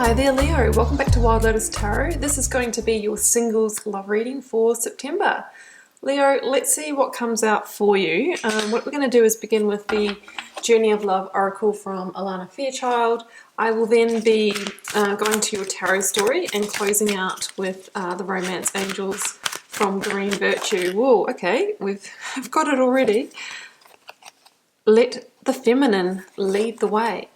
Hi there, Leo. Welcome back to Wild Lotus Tarot. This is going to be your singles love reading for September. Leo, let's see what comes out for you. What we're going to do is begin with the Journey of Love Oracle from Alana Fairchild. I will then be going to your tarot story and closing out with the Romance Angels from Green Virtue. Whoa, okay, I've got it already. Let the feminine lead the way.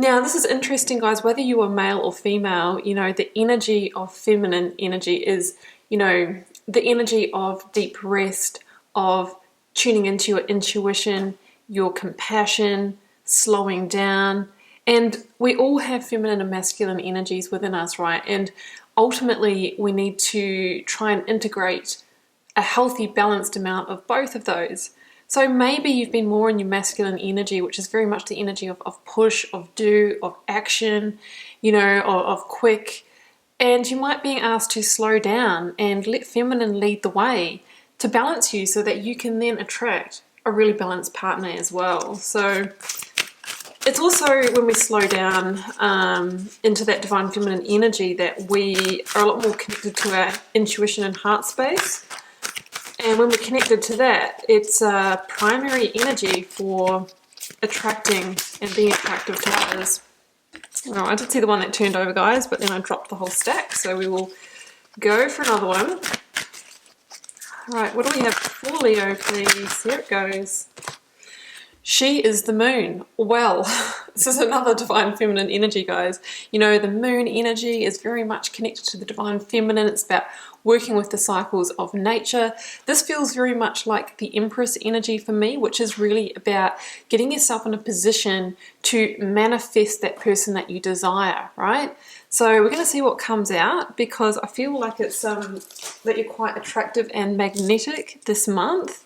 Now, this is interesting, guys, whether you are male or female, you know, the energy of feminine energy is, you know, the energy of deep rest, of tuning into your intuition, your compassion, slowing down. And we all have feminine and masculine energies within us, right? And ultimately, we need to try and integrate a healthy, balanced amount of both of those. So maybe you've been more in your masculine energy, which is very much the energy of push, of do, of action, you know, of quick. And you might be asked to slow down and let feminine lead the way to balance you so that you can then attract a really balanced partner as well. So it's also when we slow down into that divine feminine energy that we are a lot more connected to our intuition and heart space. And when we're connected to that, it's a primary energy for attracting and being attractive to others. Oh, I did see the one that turned over, guys, but then I dropped the whole stack. So we will go for another one. All right, what do we have for Leo, please? Here it goes. She is the moon. Well, this is another divine feminine energy, guys. You know, the moon energy is very much connected to the divine feminine. It's about working with the cycles of nature. This feels very much like the Empress energy for me, which is really about getting yourself in a position to manifest that person that you desire, right? So we're going to see what comes out, because I feel like it's that you're quite attractive and magnetic this month.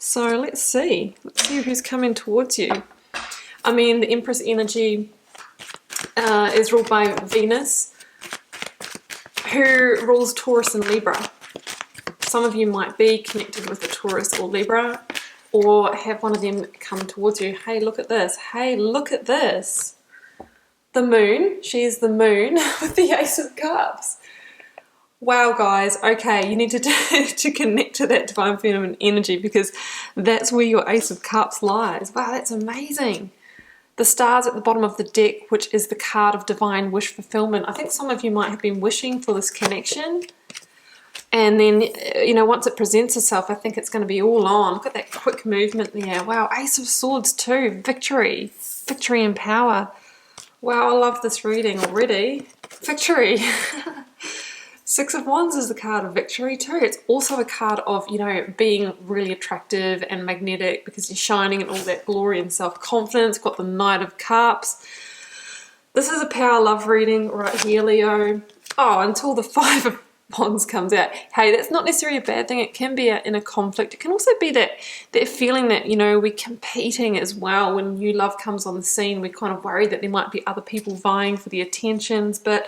So let's see who's coming towards you. I mean, the Empress energy is ruled by Venus, who rules Taurus and Libra. Some of you might be connected with a Taurus or Libra, or have one of them come towards you. Hey, look at this. Hey, look at this. The moon. She's the moon with the Ace of Cups. Wow, guys. Okay, you need to connect to that divine feminine energy, because that's where your Ace of Cups lies. Wow, that's amazing. The stars at the bottom of the deck, which is the card of divine wish fulfillment. I think some of you might have been wishing for this connection. And then, you know, once it presents itself, I think it's going to be all on. Look at that quick movement there. Wow, Ace of Swords too. Victory. Victory and power. Wow, I love this reading already. Victory. Six of Wands is the card of victory too. It's also a card of, you know, being really attractive and magnetic because you're shining in all that glory and self-confidence. Got the Knight of Cups. This is a power love reading right here, Leo. Oh, until the Five of Wands comes out. Hey, that's not necessarily a bad thing. It can be in a conflict. It can also be that feeling that, you know, we're competing as well. When new love comes on the scene, we're kind of worried that there might be other people vying for the attentions, but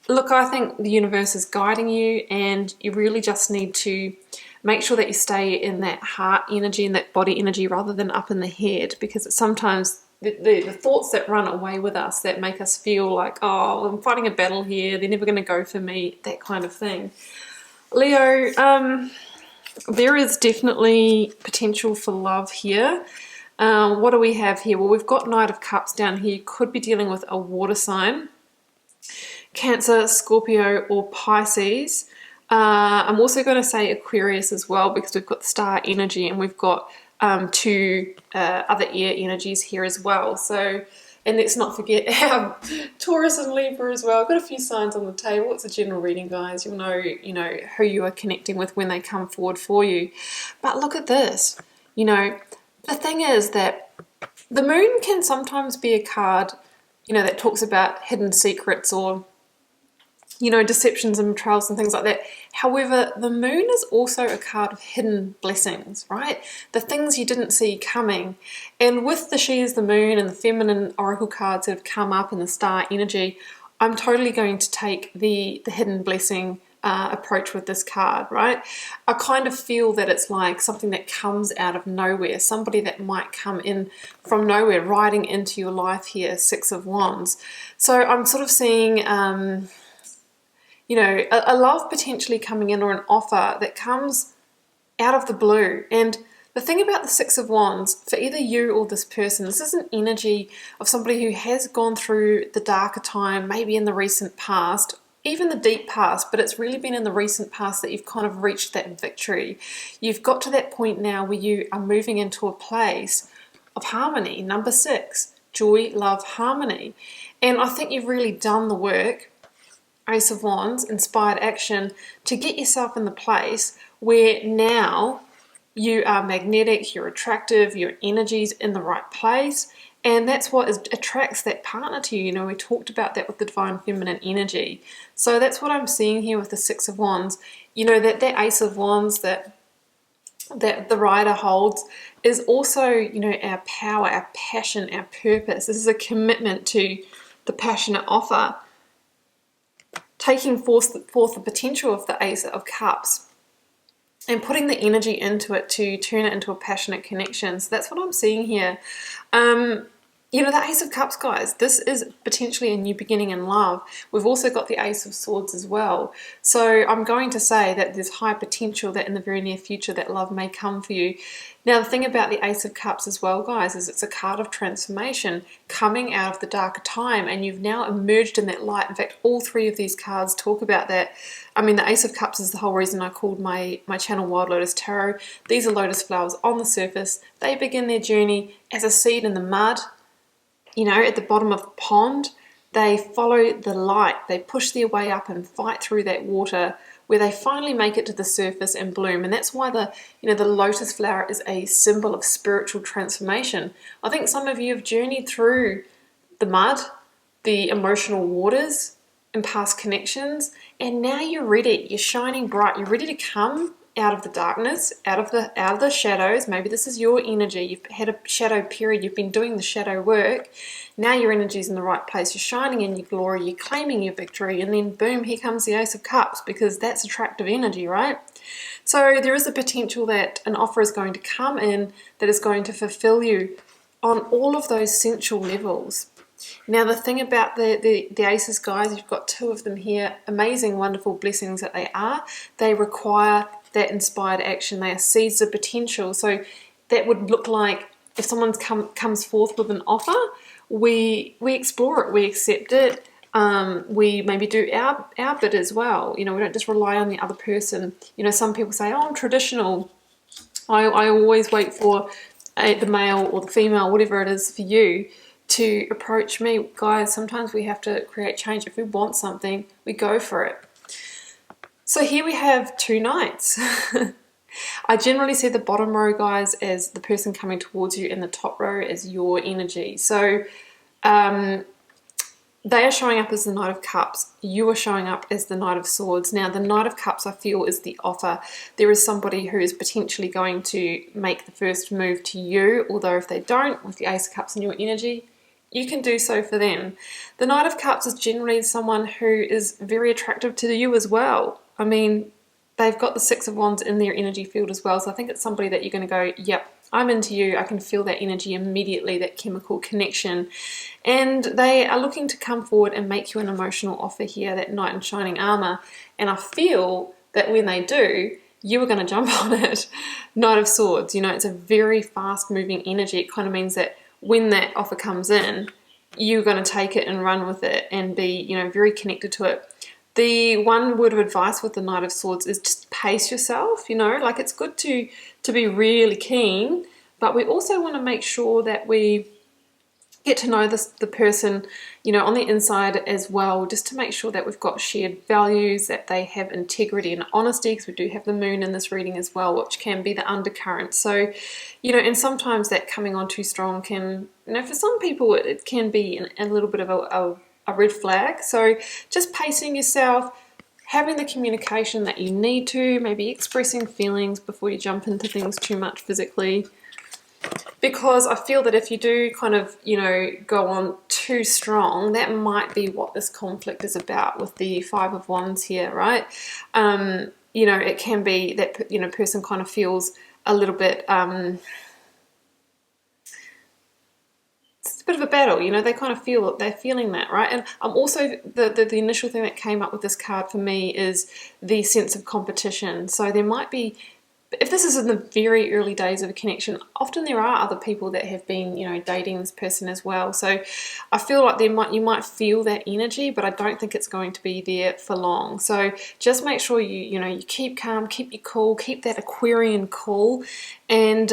look, I think the universe is guiding you, and you really just need to make sure that you stay in that heart energy and that body energy rather than up in the head, because it's sometimes the thoughts that run away with us that make us feel like, oh, I'm fighting a battle here, they're never going to go for me, that kind of thing. Leo, there is definitely potential for love here. What do we have here? Well, we've got Knight of Cups down here. You could be dealing with a water sign. Cancer, Scorpio, or Pisces. I'm also going to say Aquarius as well, because we've got the star energy and we've got two other air energies here as well. So, and let's not forget our Taurus and Libra as well. I've got a few signs on the table. It's a general reading, guys. You'll know, you know, who you are connecting with when they come forward for you. But look at this. You know, the thing is that the moon can sometimes be a card, you know, that talks about hidden secrets or, you know, deceptions and betrayals and things like that. However, the moon is also a card of hidden blessings, right? The things you didn't see coming. And with the She is the Moon and the feminine oracle cards that have come up in the star energy, I'm totally going to take the hidden blessing approach with this card, right? I kind of feel that it's like something that comes out of nowhere, somebody that might come in from nowhere, riding into your life here, Six of Wands. So I'm sort of seeing, you know, a love potentially coming in, or an offer that comes out of the blue. And the thing about the Six of Wands, for either you or this person, this is an energy of somebody who has gone through the darker time, maybe in the recent past, even the deep past, but it's really been in the recent past that you've kind of reached that victory. You've got to that point now where you are moving into a place of harmony. Number 6, joy, love, harmony. And I think you've really done the work, Ace of Wands, inspired action, to get yourself in the place where now you are magnetic, you're attractive, your energy's in the right place, and that's what attracts that partner to you. You know, we talked about that with the Divine Feminine energy. So that's what I'm seeing here with the Six of Wands. You know, that Ace of Wands that the rider holds is also, you know, our power, our passion, our purpose. This is a commitment to the passionate offer, taking forth the potential of the Ace of Cups and putting the energy into it to turn it into a passionate connection. So that's what I'm seeing here. You know, the Ace of Cups, guys, this is potentially a new beginning in love. We've also got the Ace of Swords as well. So I'm going to say that there's high potential that in the very near future that love may come for you. Now, the thing about the Ace of Cups as well, guys, is it's a card of transformation, coming out of the darker time, and you've now emerged in that light. In fact, all 3 of these cards talk about that. I mean, the Ace of Cups is the whole reason I called my channel Wild Lotus Tarot. These are lotus flowers on the surface. They begin their journey as a seed in the mud, you know, at the bottom of the pond. They follow the light. They push their way up and fight through that water, where they finally make it to the surface and bloom. And that's why the lotus flower is a symbol of spiritual transformation. I think some of you have journeyed through the mud, the emotional waters, and past connections, and now you're ready. You're shining bright. You're ready to come out of the darkness, out of the shadows. Maybe this is your energy. You've had a shadow period. You've been doing the shadow work. Now your energy's in the right place. You're shining in your glory. You're claiming your victory. And then boom, here comes the Ace of Cups, because that's attractive energy, right? So there is a potential that an offer is going to come in that is going to fulfill you on all of those sensual levels. Now, the thing about the aces, guys, you've got 2 of them here. Amazing, wonderful blessings that they are. They require that inspired action. They are seeds of potential. So that would look like if someone comes forth with an offer, we explore it, we accept it, we maybe do our bit as well. You know, we don't just rely on the other person. You know, some people say, oh, I'm traditional. I always wait for the male or the female, whatever it is for you, to approach me. Guys, sometimes we have to create change. If we want something, we go for it. So here we have 2 knights. I generally see the bottom row, guys, as the person coming towards you, and the top row as your energy. So they are showing up as the Knight of Cups. You are showing up as the Knight of Swords. Now, the Knight of Cups, I feel, is the offer. There is somebody who is potentially going to make the first move to you, although if they don't, with the Ace of Cups in your energy, you can do so for them. The Knight of Cups is generally someone who is very attractive to you as well. I mean, they've got the Six of Wands in their energy field as well, so I think it's somebody that you're going to go, yep, I'm into you. I can feel that energy immediately, that chemical connection. And they are looking to come forward and make you an emotional offer here, that Knight in Shining Armor. And I feel that when they do, you are going to jump on it. Knight of Swords, you know, it's a very fast-moving energy. It kind of means that when that offer comes in, you're going to take it and run with it and be, you know, very connected to it. The one word of advice with the Knight of Swords is just pace yourself, you know, like it's good to be really keen, but we also want to make sure that we get to know the person, you know, on the inside as well, just to make sure that we've got shared values, that they have integrity and honesty, because we do have the moon in this reading as well, which can be the undercurrent. So, you know, and sometimes that coming on too strong can, you know, for some people it can be a little bit of a red flag. So just pacing yourself, having the communication that you need to, maybe expressing feelings before you jump into things too much physically. because I feel that if you do kind of, you know, go on too strong, that might be what this conflict is about with the Five of Wands here, right? You know, it can be that, you know, person kind of feels a little bit, it's a bit of a battle, you know, they kind of feel it, they're feeling that, right? And also, the initial thing that came up with this card for me is the sense of competition. So there might be, if this is in the very early days of a connection, often there are other people that have been, you know, dating this person as well. So I feel like you might feel that energy, but I don't think it's going to be there for long. So just make sure you know, you keep calm, keep your cool, keep that Aquarian cool, and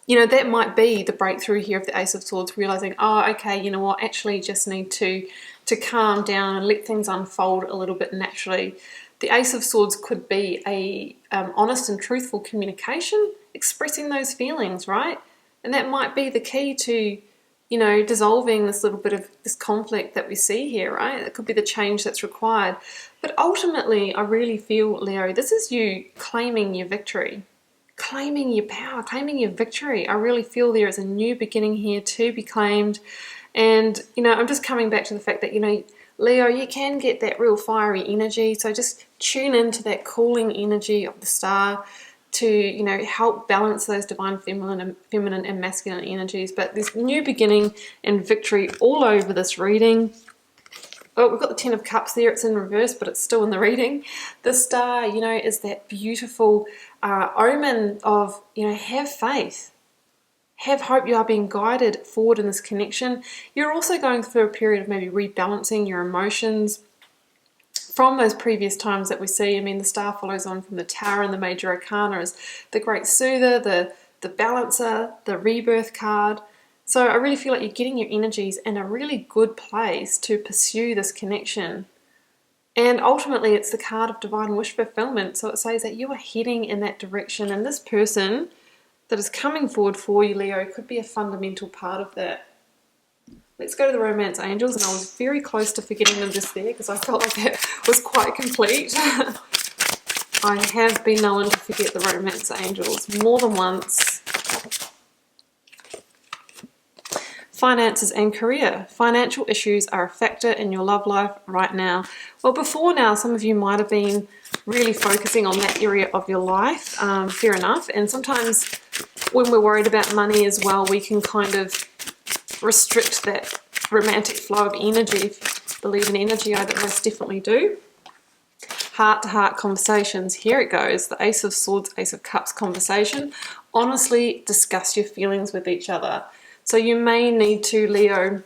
you know, that might be the breakthrough here of the Ace of Swords, realizing, oh, okay, you know what, actually just need to calm down and let things unfold a little bit naturally. The Ace of Swords could be a honest and truthful communication, expressing those feelings, right? And that might be the key to, you know, dissolving this little bit of this conflict that we see here, right? It could be the change that's required. But ultimately, I really feel, Leo, this is you claiming your victory, claiming your power, claiming your victory. I really feel there is a new beginning here to be claimed. And, you know, I'm just coming back to the fact that, you know, Leo, you can get that real fiery energy, so just tune into that cooling energy of the star to, you know, help balance those divine feminine and masculine energies. But this new beginning and victory all over this reading. Oh, we've got the Ten of Cups there. It's in reverse, but it's still in the reading. The star, you know, is that beautiful omen of, you know, have faith. Have hope. You are being guided forward in this connection. You're also going through a period of maybe rebalancing your emotions from those previous times that we see. I mean, the star follows on from the Tower, and the Major Arcana is the Great Soother, the Balancer, the Rebirth card. So I really feel like you're getting your energies in a really good place to pursue this connection. And ultimately, it's the card of divine wish fulfillment. So it says that you are heading in that direction, and this person that is coming forward for you, Leo, could be a fundamental part of that. Let's go to the Romance Angels, and I was very close to forgetting them just there because I felt like that was quite complete. I have been known to forget the Romance Angels more than once. Finances and career. Financial issues are a factor in your love life right now. Well, before now, some of you might have been really focusing on that area of your life. Fair enough. And sometimes when we're worried about money as well, we can kind of restrict that romantic flow of energy. If you believe in energy, I most definitely do. Heart-to-heart conversations. Here it goes. The Ace of Swords, Ace of Cups conversation. Honestly, discuss your feelings with each other. So you may need to, Leo,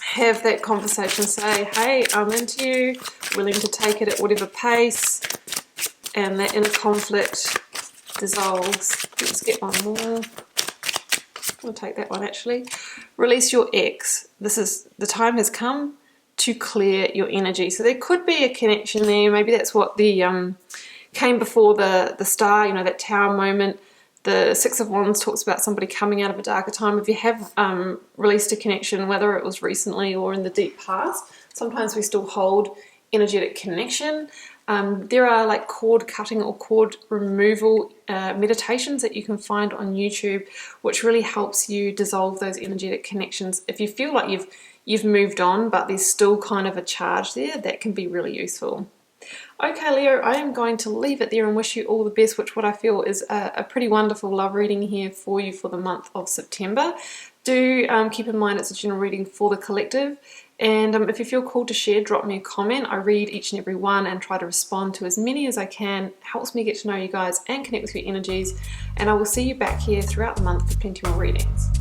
have that conversation. Say, hey, I'm into you, willing to take it at whatever pace, and that inner conflict dissolves. Let's get one more. I'll take that one actually. Release your ex. The time has come to clear your energy. So there could be a connection there. Maybe that's what the came before the star, you know, that Tower moment. The Six of Wands talks about somebody coming out of a darker time. If you have released a connection, whether it was recently or in the deep past, sometimes we still hold energetic connection. There are like cord cutting or cord removal meditations that you can find on YouTube, which really helps you dissolve those energetic connections. If you feel like you've moved on, but there's still kind of a charge there, that can be really useful. Okay, Leo, I am going to leave it there and wish you all the best, which what I feel is a pretty wonderful love reading here for you for the month of September. Do keep in mind it's a general reading for the collective. And if you feel called to share, drop me a comment. I read each and every one and try to respond to as many as I can. It helps me get to know you guys and connect with your energies. And I will see you back here throughout the month for plenty more readings.